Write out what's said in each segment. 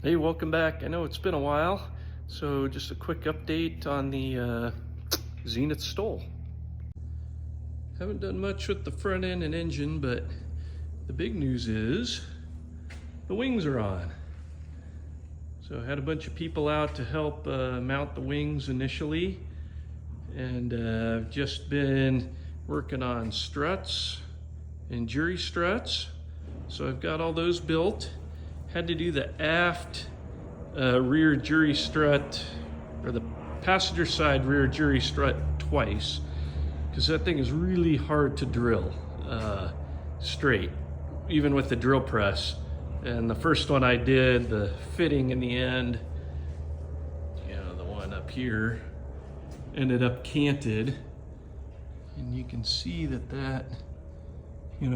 Hey, welcome back. I know it's been a while, so just a quick update on the Zenith STOL. Haven't done much with the front end and engine, but the big news is the wings are on. So I had a bunch of people out to help mount the wings initially, and I've just been working on struts and jury struts. So I've got all those built. Had to do the aft rear jury strut, or the passenger side rear jury strut twice, because that thing is really hard to drill straight, even with the drill press. And the first one I did, the fitting in the end, the one up here, ended up canted. And you can see that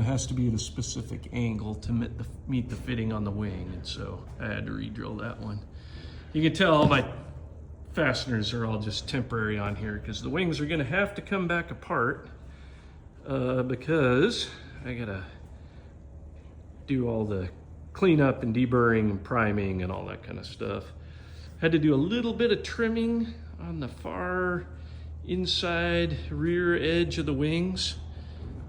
has to be at a specific angle to meet the fitting on the wing, and so I had to re-drill that one. You can tell all my fasteners are all just temporary on here because the wings are gonna have to come back apart because I gotta do all the cleanup and deburring and priming and all that kind of stuff. Had to do a little bit of trimming on the far inside rear edge of the wings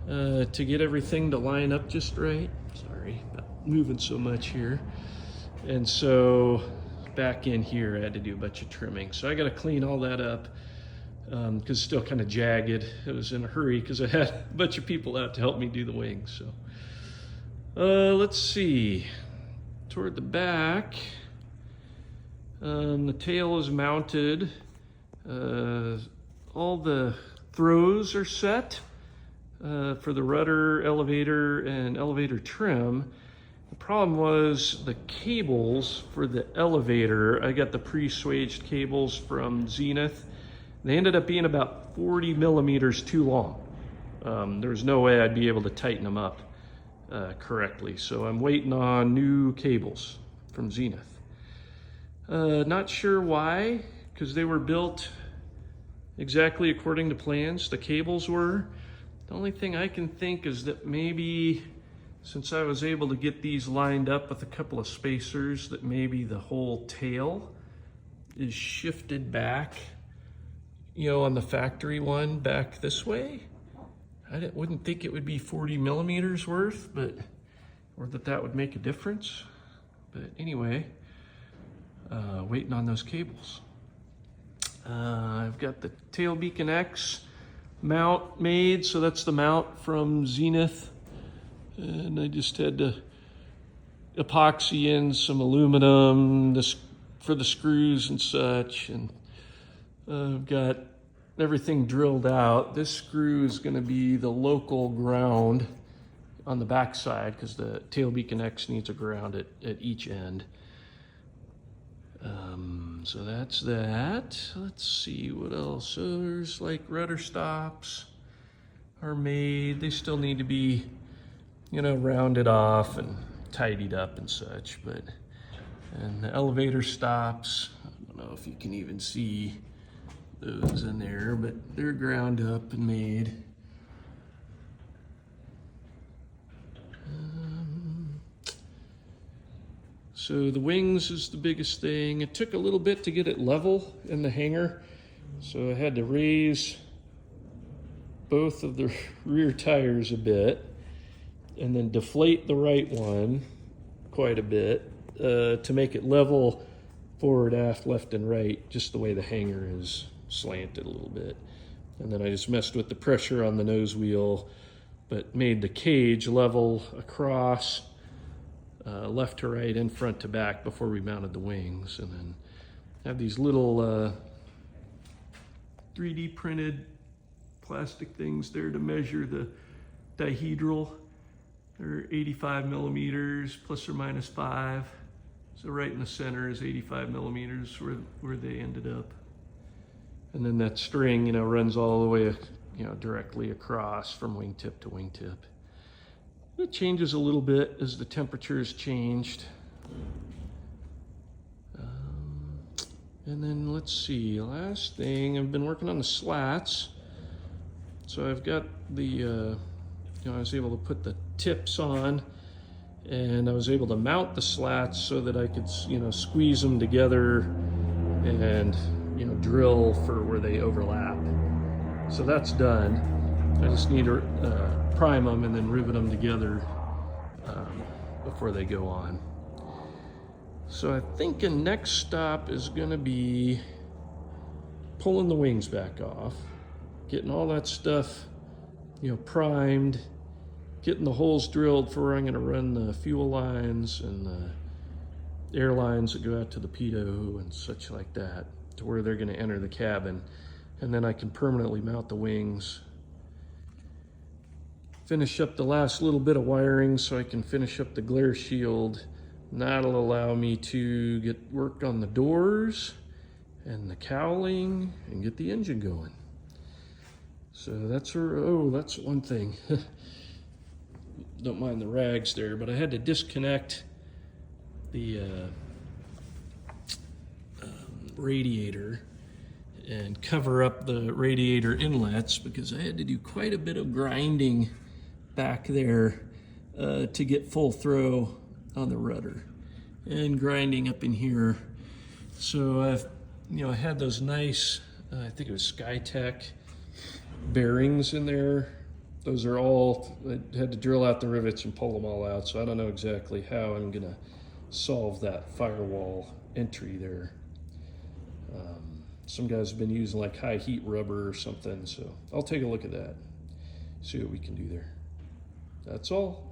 to get everything to line up just right. Sorry about moving so much here. And so back in here I had to do a bunch of trimming. So I got to clean all that up because it's still kind of jagged. I was in a hurry because I had a bunch of people out to help me do the wings. So let's see. Toward the back, the tail is mounted. All the throws are set for the rudder, elevator, and elevator trim. The problem was the cables for the elevator. I got the pre-swaged cables from Zenith. They ended up being about 40 millimeters too long. There was no way I'd be able to tighten them up correctly. So I'm waiting on new cables from Zenith. Not sure why, because they were built exactly according to plans. The cables were. The only thing I can think is that maybe since I was able to get these lined up with a couple of spacers, that maybe the whole tail is shifted back, on the factory one back this way. I wouldn't think it would be 40 millimeters worth, or that would make a difference. But anyway, waiting on those cables. I've got the tail beacon X mount made, so that's the mount from Zenith, and I just had to epoxy in some aluminum for the screws and such, and I've got everything drilled out. This screw is going to be the local ground on the back side because the tail beacon X needs a ground at each end. So that's that. Let's see what else. So there's like rudder stops are made. They still need to be, rounded off and tidied up and such. And the elevator stops, I don't know if you can even see those in there, but they're ground up and made. So the wings is the biggest thing. It took a little bit to get it level in the hangar. So I had to raise both of the rear tires a bit and then deflate the right one quite a bit to make it level forward, aft, left, and right, just the way the hangar is slanted a little bit. And then I just messed with the pressure on the nose wheel, but made the cage level across left to right and front to back before we mounted the wings. And then have these little 3D printed plastic things there to measure the dihedral. They're 85 millimeters plus or minus 5. So right in the center is 85 millimeters where they ended up. And then that string, runs all the way, directly across from wingtip to wingtip. It changes a little bit as the temperatures changed. And then let's see, last thing, I've been working on the slats. So I've got the, I was able to put the tips on and I was able to mount the slats so that I could, squeeze them together and, drill for where they overlap. So that's done. I just need to prime them and then rivet them together before they go on. So I think the next stop is going to be pulling the wings back off, getting all that stuff, primed, getting the holes drilled for where I'm going to run the fuel lines and the air lines that go out to the pitot and such like that, to where they're going to enter the cabin. And then I can permanently mount the wings. Finish up the last little bit of wiring so I can finish up the glare shield. And that'll allow me to get work on the doors and the cowling and get the engine going. So that's that's one thing. Don't mind the rags there, but I had to disconnect the radiator and cover up the radiator inlets because I had to do quite a bit of grinding back there to get full throw on the rudder, and grinding up in here. So I had those nice, I think it was SkyTech bearings in there. Those are all, I had to drill out the rivets and pull them all out. So I don't know exactly how I'm gonna solve that firewall entry there. Some guys have been using like high heat rubber or something. So I'll take a look at that, see what we can do there. That's all.